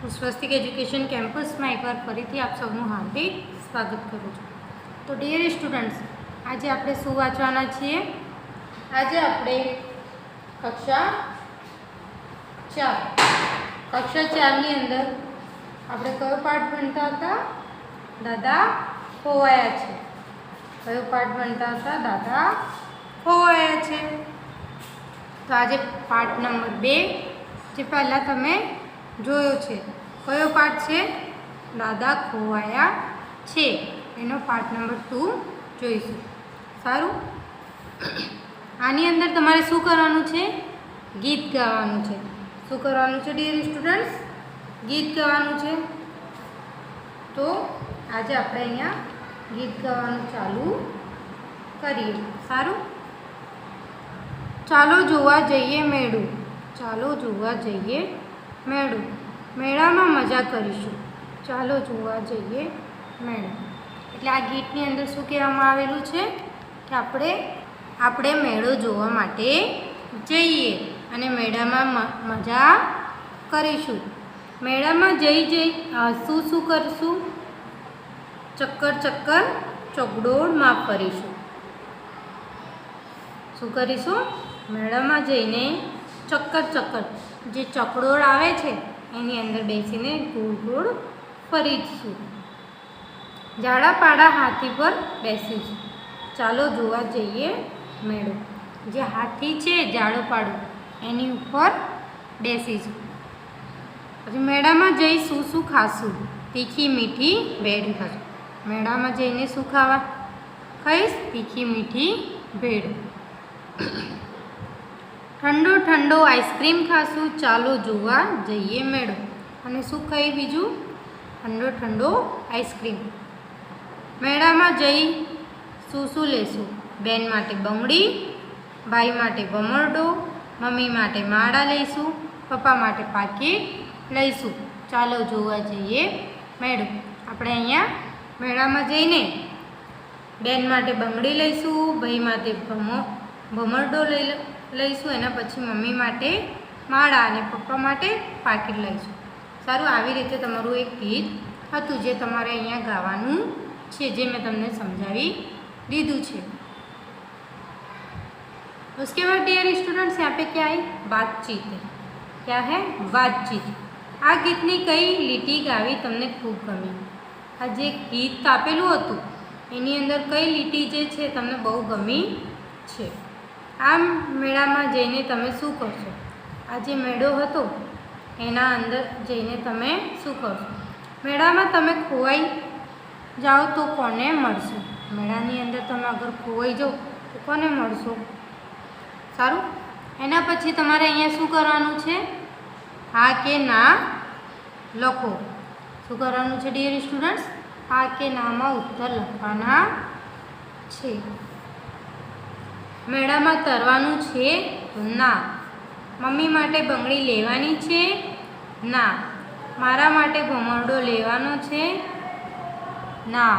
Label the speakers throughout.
Speaker 1: હું સ્વસ્તિક એજ્યુકેશન કેમ્પસમાં એકવાર ફરીથી આપ સૌનું હાર્દિક સ્વાગત કરું છું. તો ડિયર સ્ટુડન્ટ્સ, આજે આપણે શું વાંચવાના છીએ? આજે આપણે કક્ષા 4ની અંદર આપણે કયો પાઠ ભણતા હતા? દાદા ખોવાયા છે. કયો પાઠ ભણતા હતા? દાદા ખોવાયા છે. તો આજે પાઠ નંબર 2 જે પહેલાં તમે જોયો છે. કયો પાઠ છે? દાદા ખોવાયા છે. એનો પાઠ નંબર 2 જોઈશું. સારું, આની અંદર તમારે શું કરવાનું છે? ગીત ગાવાનું છે. શું કરવાનું છે ડિયર સ્ટુડન્ટ્સ? ગીત ગાવાનું છે. તો આજે આપણે અહીંયા ગીત ગાવાનું ચાલુ કરીએ. સારું, ચાલો જોવા જઈએ મેળું. ચાલો જોવા જઈએ મેળું. મેળામાં મજા કરીશું. ચાલો જોવા જઈએ મેળું. એટલે આ ગીતની અંદર શું કહેવામાં આવેલું છે કે આપણે મેળો જોવા માટે જઈએ અને મેળામાં મજા કરીશું. મેળામાં જઈ શું કરીશું? ચક્કર ચક્કર ચોકડોળમાં ફરીશું. શું કરીશું? મેળામાં જઈને ચક્કર જે ચકડોળ આવે છે એની અંદર બેસીને ગોળ ગોળ ફરીશું. ઝાડાપાડા હાથી પર બેસીશું. ચાલો જોવા જઈએ મેળો. જે હાથી છે ઝાડોપાડું એની ઉપર બેસીશું. પછી મેળામાં જઈ શું ખાશું? તીખી મીઠી ભેળ ખાશું. મેળામાં જઈને શું ખાઈશ? તીખી મીઠી ભેળ. ઠંડો આઈસ્ક્રીમ ખાશું. ચાલો જોવા જઈએ મેળો. અને શું ખાઈ બીજું? ઠંડો આઈસ્ક્રીમ. મેળામાં જઈ શું લેશું? બેન માટે બંગડી, ભાઈ માટે ભમરડો, મમ્મી માટે માળા લઈશું, પપ્પા માટે પાકીટ લઈશું. ચાલો જોવા જઈએ મેળો. આપણે અહીંયા મેળામાં જઈને બેન માટે બંગડી લઈશું, ભાઈ માટે ભમરડો લઈશું, એના પછી મમ્મી માટે માળા અને પપ્પા માટે પાકીટ લઈશું. સારું, આવી રીતે તમારું એક ગીત હતું જે તમારે અહીંયા ગાવાનું છે, જે મેં તમને સમજાવી દીધું છે. उसके बाद डियर स्टूडेंट्स यहाँ पे क्या है? बातचीत है. क्या है? बातचीत. આ ગીતની કઈ લીટી ગાવી તમને ખૂબ ગમી? આ જે ગીત આપેલું હતું એની અંદર કઈ લીટી જે છે તમને બહુ ગમી છે? આ મેળામાં જઈને તમે શું કરશો? આ જે મેળો હતો એના અંદર જઈને તમે શું કરશો? મેળામાં તમે ખોવાઈ જાઓ તો કોને મળશો? મેળાની અંદર તમે અગર ખોવાઈ જાઓ તો કોને મળશો? સારું, એના પછી તમારે અહીંયા શું કરવાનું છે? હા કે ના લખો. શું કરવાનું છે ડિયર સ્ટુડન્ટ્સ? હા કે નામાં ઉત્તર લખવાના છે. મેળામાં તરવાનું છે? ના. મમ્મી માટે બંગડી લેવાની છે? ના. મારા માટે ભમરડો લેવાનો છે? ના.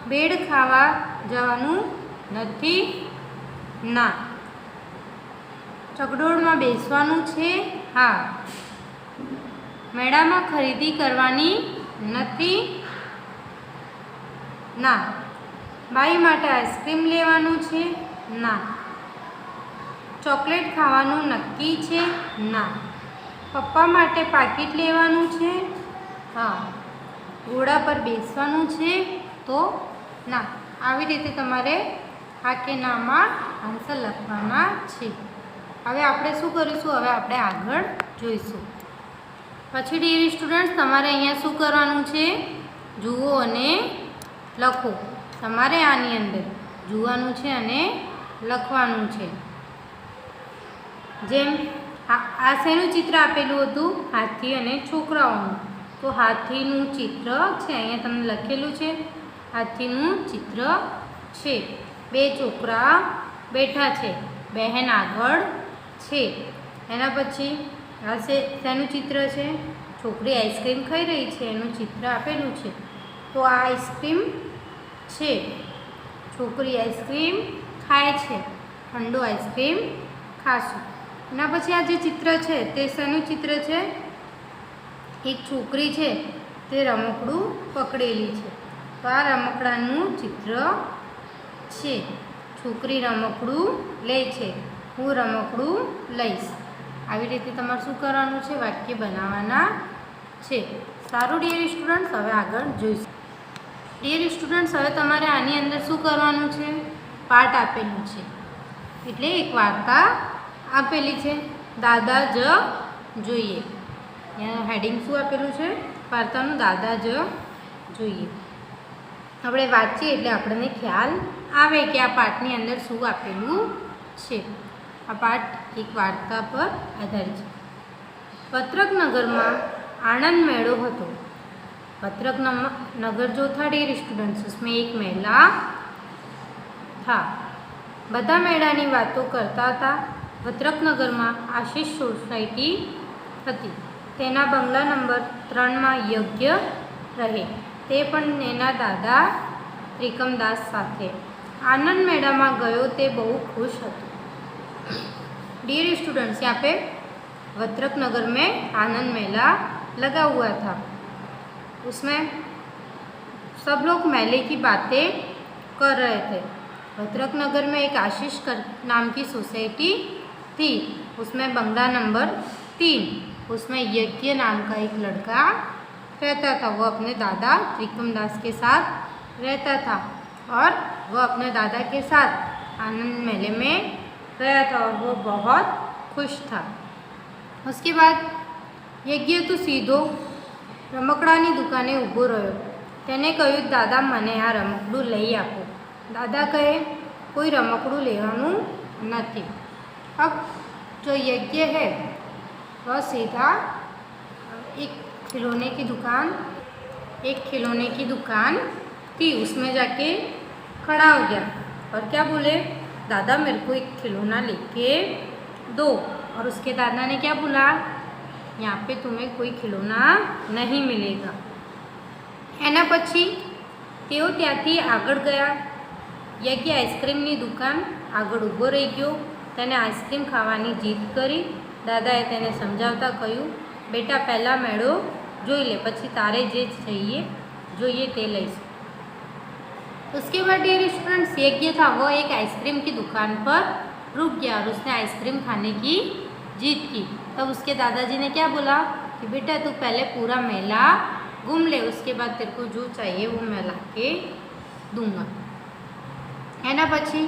Speaker 1: ભેળ ખાવા જવાનું નથી? ના. ચકડોળમાં બેસવાનું છે? હા. મેળામાં ખરીદી કરવાની નથી? ના. બાઈ માટે આઈસ્ક્રીમ લેવાનું છે? ના. ચોકલેટ ખાવાનું નક્કી છે? ના. પપ્પા માટે પાકીટ લેવાનું છે? હા. ઘોડા પર બેસવાનું છે? તો ના. આવી રીતે તમારે હા કે નામાં આન્સર લખવાના છે. હવે આપણે શું કરીશું? હવે આપણે આગળ જોઈશું. પછી ડિયર સ્ટુડન્ટ્સ, તમારે અહીંયા શું કરવાનું છે? જુઓ અને લખો. તમારે આની અંદર જોવાનું છે અને લખવાનું છે. જેમ આ શેનું ચિત્ર આપેલું હતું? હાથી અને છોકરાઓનું. તો હાથીનું ચિત્ર છે, અહીંયા તમને લખેલું છે હાથીનું ચિત્ર છે. 2 છોકરા બેઠા છે, બહેન આગળ છે. એના પછી આ શેનું ચિત્ર છે? છોકરી આઈસ્ક્રીમ ખાઈ રહી છે એનું ચિત્ર આપેલું છે. તો આ આઈસ્ક્રીમ છે. છોકરી આઈસ્ક્રીમ ખાય છે. ઠંડો આઈસ્ક્રીમ ખાશું. એના પછી આ જે ચિત્ર છે તે શેનું ચિત્ર છે? એક છોકરી છે તે રમકડું પકડેલી છે. તો આ રમકડાનું ચિત્ર છે. છોકરી રમકડું લે છે, હું રમકડું લઈશ. આવી રીતે તમારે શું કરવાનું છે? વાક્ય બનાવવાના છે. સારું ડિયર સ્ટુડન્ટ્સ, હવે આગળ જોઈશું. ડિયર સ્ટુડન્ટ્સ, હવે તમારે આની અંદર શું કરવાનું છે? પાઠ આપેલું છે એટલે એક વાર્તા આપેલી છે. દાદા જ જોઈએ. અહીંયા હેડિંગ શું આપેલું છે? વાર્તાનું દાદા જ જોઈએ. આપણે વાંચીએ એટલે આપણને ખ્યાલ આવે કે આ પાઠની અંદર શું આપેલું છે. આ પાઠ એક વાર્તા પર આધારિત છે. पत्रकनगर आनंद मेड़ो હતો. पत्रकनगर जो था डियर स्टूडेंट्स, उसमें एक मेला था. બધા મેળાની વાતો કરતા હતા. પત્રકનગરમાં આશીષ સોસાયટી હતી. તેના બંગલા નંબર 3માં યજ્ઞ રહે, તે પણ એના દાદા ત્રિકમદાસ સાથે. आनंद मेला में गयो ते बहु खुश હતો. डियर स्टूडेंट्स, यहाँ पे पत्रकनगर में आनंद मेला लगा हुआ था. उसमें सब लोग मेले की बातें कर रहे थे. पत्रकनगर में एक आशीष नाम की सोसाइटी थी. उसमें बंगला नंबर 3, उसमें यज्ञ नाम का एक लड़का रहता था. वो अपने दादा त्रिकमदास के साथ रहता था और वो अपने दादा के साथ आनंद मेले में गया था और वो बहुत खुश था. उसके बाद यज्ञ तो सीधो रमकડાની દુકાને ઊભો રહ્યો. તેને કહ્યું, દાદા મને આ રમકડું લઈ આપો. દાદા કહે, કોઈ રમકડું લેવાનું નથી. अब जो यज्ञ है वह सीधा एक खिलौने की दुकान थी, उसमें जाके खड़ा हो गया और क्या बोले, दादा मेरे को एक खिलौना लेके दो. और उसके दादा ने क्या बोला, यहाँ पे तुम्हें कोई खिलौना नहीं मिलेगा. એના પછી તેઓ ત્યાંથી આગળ ગયા. યજ્ઞ આઈસ્ક્રીમની દુકાન આગળ ઊભો રહી ગયો. તેને આઈસ્ક્રીમ ખાવાની જીદ કરી. દાદાએ તેને સમજાવતા કહ્યું, બેટા પહેલાં મેળો જોઈ ले, પછી તારે જે જોઈએ તે લઈશ. उसके बाद डियर स्टूडेंट्स, यज्ञ था वो एक आइसक्रीम की दुकान पर रुक गया और उसने आइसक्रीम खाने की जीद की. तब उसके दादाजी ने क्या बोला कि बेटा तू पहले पूरा मेला घूम ले, उसके बाद तेरे को जो चाहिए वो मैं ला के दूंगा. એના પછી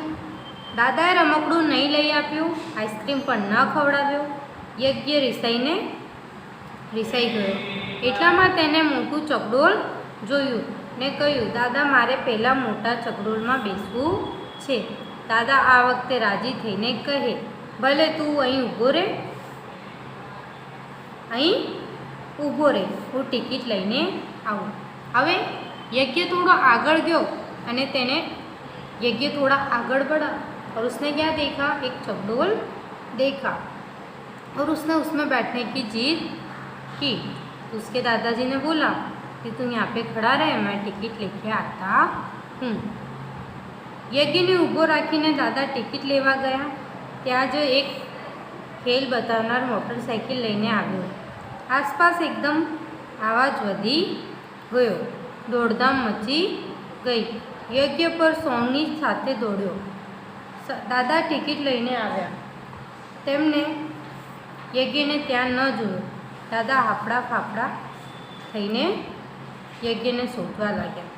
Speaker 1: દાદાએ રમકડું નહીં લઈ આપ્યું, આઈસ્ક્રીમ પણ ન ખવડાવ્યો. યજ્ઞ રિસાઈ ગયો. એટલામાં તેને મોટું ચકડોળ જોયું ને કહ્યું, દાદા મારે પહેલાં મોટા ચકડોળમાં બેસવું છે. દાદા આ વખતે રાજી થઈને કહે, ભલે તું અહીં ઊભો રહે, હું ટિકિટ લઈને આવું. હવે यज्ञ थोड़ा आगड़ गयो અને તેને यज्ञ थोड़ा आगड़ बढ़ा और उसने क्या देखा, एक चकडोल देखा और उसने उसमें बैठने की जिद की. उसके दादाजी ने बोला कि तुम यहाँ पे खड़ा रहे, मैं टिकट लेके आता हूँ. यज्ञने ઊભો રાખીને દાદા ટિકિટ લેવા ગયા. ત્યાં જ એક ખેલ બતાવનાર મોટરસાઇકલ લઈને આવ્યો. આસપાસ એકદમ આવાજ વધી ગયો. દોડધામ મચી ગઈ. યજ્ઞ પર સોંગની સાથે દોડ્યો. દાદા ટિકિટ લઈને આવ્યા. તેમને યજ્ઞને ત્યાં ન જોયો. દાદા હાફડા ફાફડા થઈને યજ્ઞને શોધવા લાગ્યા.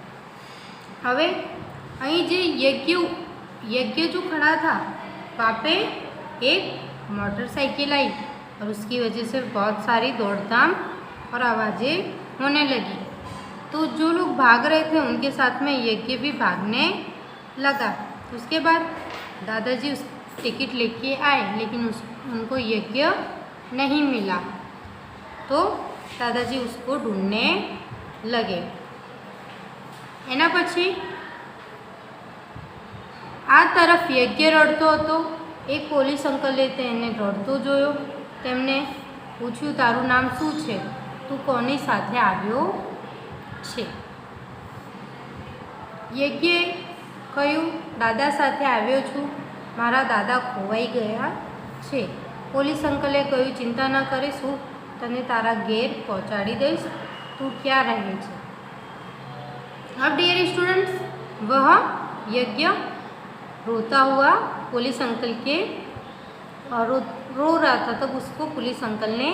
Speaker 1: હવે અહીં જે यज्ञ जो खड़ा था वहाँ पे एक मोटरसाइकिल आई और उसकी वजह से बहुत सारी दौड़धाम और आवाज़ें होने लगी. तो जो लोग भाग रहे थे उनके साथ में यज्ञ भी भागने लगा. उसके बाद दादाजी उस टिकट लेके आए लेकिन उनको यज्ञ नहीं मिला. तो दादाजी उसको ढूंढने लगे. એના પછી આ તરફ યજ્ઞ રડતો હતો. એક પોલીસ અંકલે તેને રડતો જોયો. તેમને પૂછ્યું, તારું નામ શું છે? તું કોની સાથે આવ્યો છે? યજ્ઞે કહ્યું, દાદા સાથે આવ્યો છું. મારા દાદા ખોવાઈ ગયા છે. પોલીસ અંકલે કહ્યું, ચિંતા ન કરીશ, હું तने तारा घेर पहोंचाड़ी दईश, तू क्या रहे छे। अब डियर स्टूडेंट्स, वह यज्ञ रोता हुआ पुलिस अंकल के रो रहा था, तब उसको पुलिस अंकल ने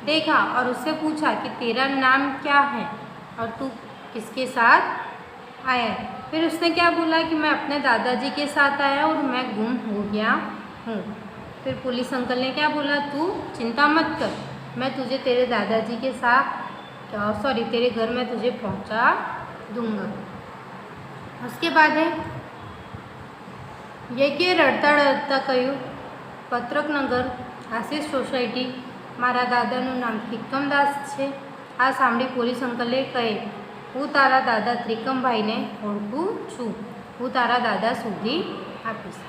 Speaker 1: देखा और उससे पूछा कि तेरा नाम क्या है और तू किसके साथ आया है। फिर उसने क्या बोला कि मैं अपने दादाजी के साथ आया और मैं गुम हो गया हूँ। फिर पुलिस अंकल ने क्या बोला, तू चिंता मत कर, मैं तुझे तेरे दादाजी के साथ तेरे घर में तुझे पहुँचा दूंगा। उसके बाद है यज्ञ रड़ता रड़ता कहूँ, પત્રકનગર આશિષ સોસાયટી, મારા દાદાનું નામ ત્રિકમદાસ છે। આ સાંભળી પોલીસ અંકલે કહે, હું તારા દાદા ત્રિકમભાઈને ઓળખું છું, હું તારા દાદા શોધી આપીશ।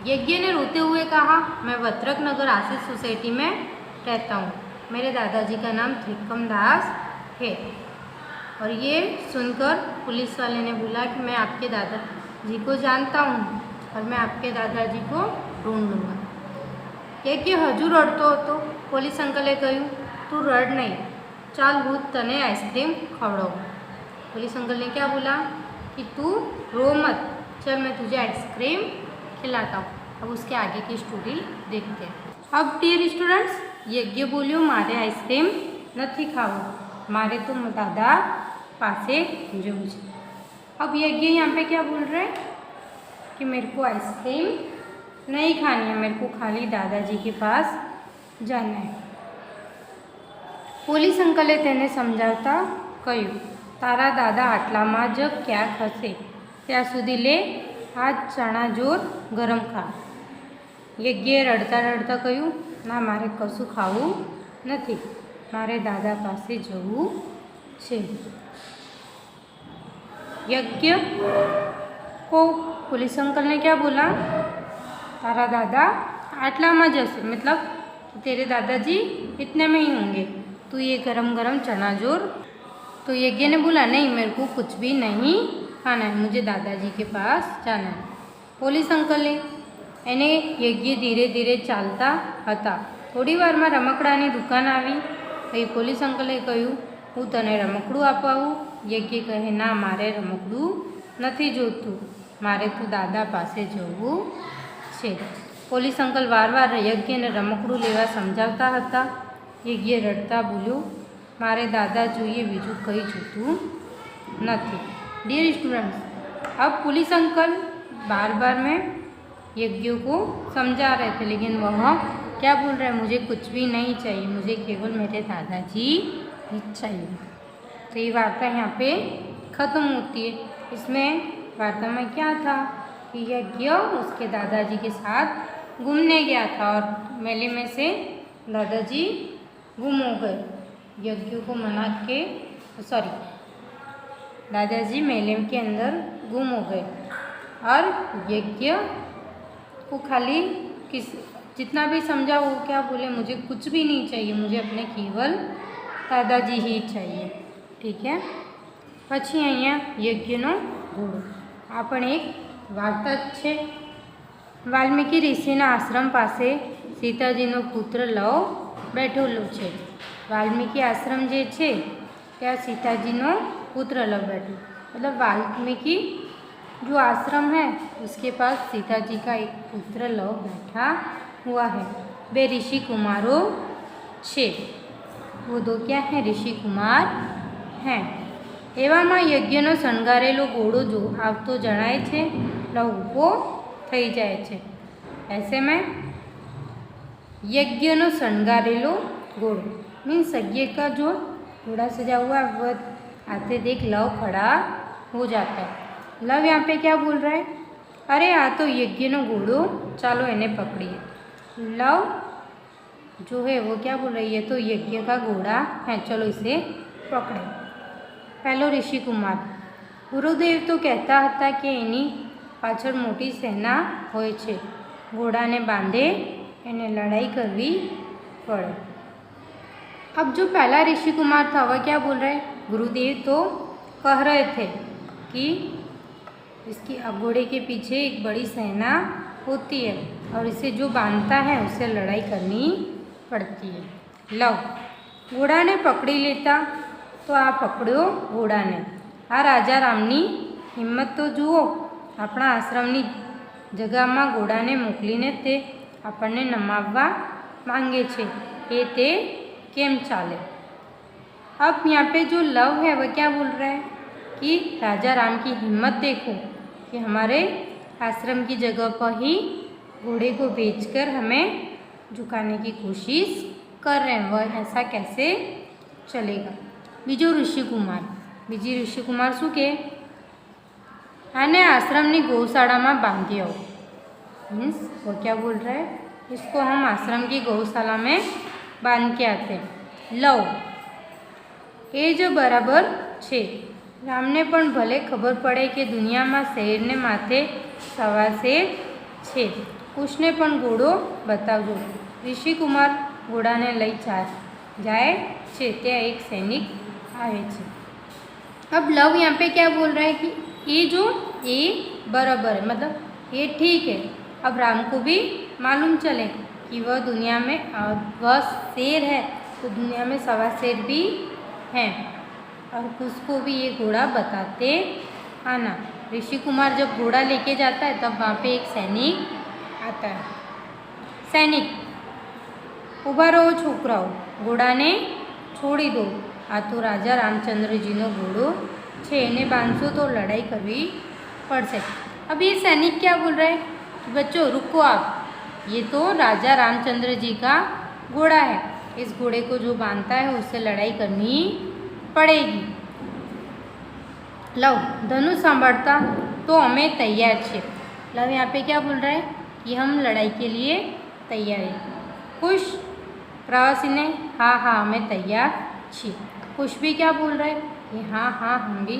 Speaker 1: यज्ञ ने रोते हुए कहा, मैं पत्रकनगर आशीष सोसाइटी में रहता हूँ, मेरे दादाजी का नाम त्रिकमदास है। और ये सुनकर पुलिस वाले ने बोला कि मैं आपके दादाजी को जानता हूँ और मैं आपके दादाजी को ढूंढ लूँगा। यज्ञ हजू रड़तो હતો। પોલીસ અંકલે કહ્યું, તું રડ નહીં, ચાલ હું તને आइसक्रीम खवड़ाऊँ। पुलिस अंकल ने क्या बोला कि तू रो मत, चल मैं तुझे आइसक्रीम खिलाता हूँ। अब उसके आगे की स्टोरी देखते हैं। अब डियर स्टूडेंट्स, यज्ञ बोल्यो, मारे आइसक्रीम नहीं खावू, मारे तो दादा पासे जવું છે। अब यज्ञ यहाँ पे क्या बोल रहे हैं कि मेरे को आइसक्रीम नहीं खानी है, मेरे को खाली दादाजी के पास जाना है। पुलिस अंकले तेने समझाता कहूँ, तारा दादा आटलामां ज क्या खसे, त्या सुधी ले आ चना जोर गरम खा। यज्ञ रड़ता रड़ता कहूँ, ना मारे कशु खावू नहीं, मारे दादा पासे जवू छे। यज्ञ को पुलिस अंकल ने क्या बोला, तारा दादा आटला में जैसे, मतलब तेरे दादाजी इतने में ही होंगे, तो ये गरम गरम चना जोर। तो यज्ञ ने बोला, नहीं मेरे को कुछ भी नहीं खाना है, मुझे दादाजी के पास जाना है। पुलिस अंकल ने एने यज्ञ धीरे धीरे चालता था। थोड़ी वार में रमकड़ानी दुकान आई। भाई पुलिस अंकले कहूँ, हूँ तने रमकड़ू अपावूँ। यज्ञ कहे, ना मारे रमकड़ू नहीं जोतू, मारे तो दादा पासे जवू छे। पुलिस अंकल वार वार यज्ञ ने रमकड़ू लेवा समझावता हता। यज्ञ रड़ता बोल्यो, मारे दादा जोईए, बीजू कई जोतू नहीं। डियर स्टूडेंट्स, अब पुलिस अंकल बार बार में यज्ञ को समझा रहे थे, लेकिन वह क्या बोल रहे हैं, मुझे कुछ भी नहीं चाहिए, मुझे केवल मेरे दादाजी ही चाहिए। तो ये वार्ता यहाँ पे ख़त्म होती है। इसमें वार्ता में क्या था कि यज्ञ उसके दादाजी के साथ घूमने गया था और मेले में से दादाजी गुम हो गए। यज्ञ को मना के दादाजी मेले के अंदर गुम हो गए और यज्ञ को खाली जितना भी समझा वो क्या बोले, मुझे कुछ भी नहीं चाहिए, मुझे अपने केवल दादाजी ही चाहिए। ठीक है। पछी अहींया यज्ञनो घोड़ो। आ पण एक वार्ता छे। वाल्मीकि ऋषिना आश्रम पासे सीताजीनो पुत्र लव बैठेलो छे। वाल्मीकि आश्रम जे छे त्या सीताजीनो पुत्र लव बैठो, मतलब वाल्मीकि जो आश्रम है उसके पास सीताजी का एक पुत्र लव बैठा हुआ है। वे ऋषि कुमारों छे, वो दो क्या है, ऋषि कुमार हैं। एवामां यज्ञनो शणगारेलो घोड़ो जो आवतो जणाय छे, लव ऊभो थई जाय छे। ऐसे में यज्ञनो शणगारेलो घोड़ो मीन्स यज्ञ का जो घोड़ा सजा हुआ है वह आते देख लव खड़ा हो जाता है। लव यहाँ पे क्या बोल रहा है, अरे आ तो यज्ञ नो घोड़ो, चलो इन्हें पकड़िए। लव जो है वो क्या बोल रही है, तो यज्ञ का घोड़ा है, चलो इसे पकड़े। पहलो ऋषि कुमार, गुरुदेव तो कहता था कि एनी पाछळ मोटी सेना होय छे, घोड़ा ने बांधे एने लड़ाई करवी पड़े। अब जो पहला ऋषि कुमार था वह क्या बोल रहे, गुरुदेव तो कह रहे थे कि इसकी घोड़े के पीछे एक बड़ी सेना होती है और इसे जो बांधता है उससे लड़ाई करनी पड़ती है। લવ ઘોડાને પકડી લેતા તો આ પકડ્યો ઘોડાને. આ રાજા રામની હિંમત તો જુઓ. આપણા આશ્રમની જગામાં ઘોડાને મોકલીને તે આપણને નમાવવા માંગે છે. એ તે કેમ ચાલે? अब यहाँ पे जो लव है वह क्या बोल रहा है कि राजा राम की हिम्मत देखो कि हमारे आश्रम की जगह पर ही घोड़े को बेचकर हमें झुकाने की कोशिश कर रहे हैं. वह ऐसा कैसे चलेगा? बीजो ऋषि कुमार बीजी ऋषि कुमार शू के आने आश्रमनी गौशाला में बांधी आओ. मीन्स वो क्या बोल रहा है, इसको हम आश्रम की गौशाला में बांध के आते हैं. लव એ જ બરાબર છે. રામને પણ ભલે ખબર પડે કે દુનિયામાં શેરને માથે સવા શેર છે. કુશને પણ ઘોડો બતાવજો. ઋષિકુમાર ઘોડાને લઈ જાય છે. ત્યાં એક સૈનિક આવે છે. अब लव यहाँ पे क्या बोल रहा है कि ये जो ये बराबर है, मतलब ये ठीक है. अब राम को भी मालूम चले कि वह दुनिया में वह शेर है तो दुनिया में सवा शेर भी हैं और उसको भी ये घोड़ा बताते आना. ऋषि कुमार जब घोड़ा लेके जाता है तब वहाँ पे एक सैनिक आता है. सैनिक ઊભા રહો છોકરાઓ, ઘોડાને છોડી દો. આ તો રાજા રાमचंद्रजीનો घोड़ो છે, એને બાંધશો तो लड़ाई करवी पड़શે. अब ये सैनिक क्या बोल रहा है कि बच्चों रुको आप, ये तो राजा रामचंद्र जी का घोड़ा है. इस घोड़े को जो बांधता है उससे लड़ाई करनी पड़ेगी. लव धनुष संभालता तो हमें तैयार छे. लव यहाँ पे क्या बोल रहा है कि हम लड़ाई के लिए तैयार हैं. कुश प्रवासी ने हाँ हाँ हमें तैयार छे. कुश भी क्या बोल रहा है कि हाँ हाँ हम भी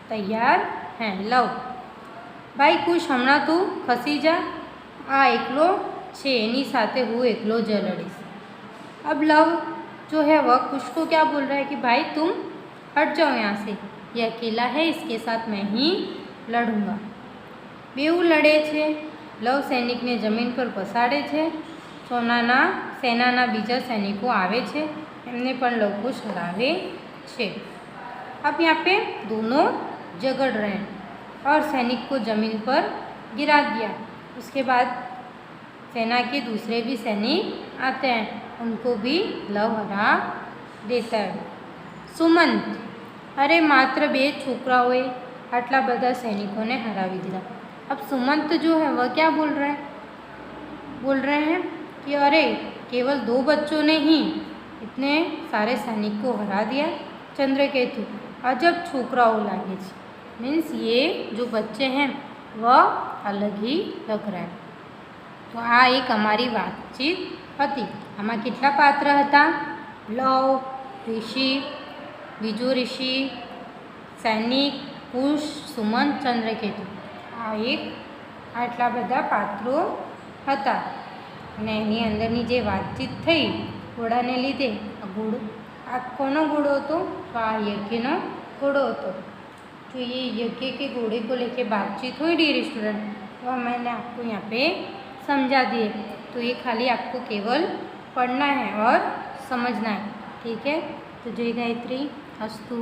Speaker 1: तैयार हैं. लव भाई कुश हमણાં तू खसी जा, आ एकलो छे एनी साथे हूँ एकलो ज लड़ीश. अब लव जो है वह कुश को क्या बोल रहा है कि भाई तुम हट जाओ यहाँ से, ये अकेला है, इसके साथ मैं ही लड़ूंगा. बेऊ लड़े छे. लव सैनिक ने जमीन पर पसाड़े छे. सेनाना बीजा सैनिको आवे छे, एमने पण लव कुश हरावे छे. अब यहाँ पे दोनों झगड़ रहे हैं और सैनिक को जमीन पर गिरा दिया. उसके बाद सेना के दूसरे भी सैनिक आते हैं, उनको भी लव हरा देता है. सुमंत अरे मात्र 2 छोकराओए आटला बधा सैनिकों ने हरावी दिया. अब सुमंत जो है वह क्या बोल रहे हैं कि अरे केवल 2 बच्चों ने ही इतने सारे सैनिक को हरा दिया. चंद्रकेतु अजब छोकराओ लागे छे. मीन्स ये जो बच्चे हैं वह अलग ही लग रहा है. तो आ एक अमारी बातचीत હતી. આમાં કેટલા પાત્ર હતા? લવ, ઋષિ, બીજો ઋષિ, સૈનિક, કુશ, સુમંત, ચંદ્રકેતુ. આ એક આટલા બધા પાત્રો હતા અને એની અંદરની જે વાતચીત થઈ ઘોડાને લીધે, આ કોનો ઘોડો હતો? તો આ યજ્ઞનો घोड़ो હતો. तो ये यज्ञ के घोड़े को लेके बातचीत हुई डियर स्टूडेंट, तो मैंने आपको यहाँ पे समझा दिए. तो ये खाली आपको केवल पढ़ना है और समझना है. ठीक है, तो जय गायत्री. अस्तु.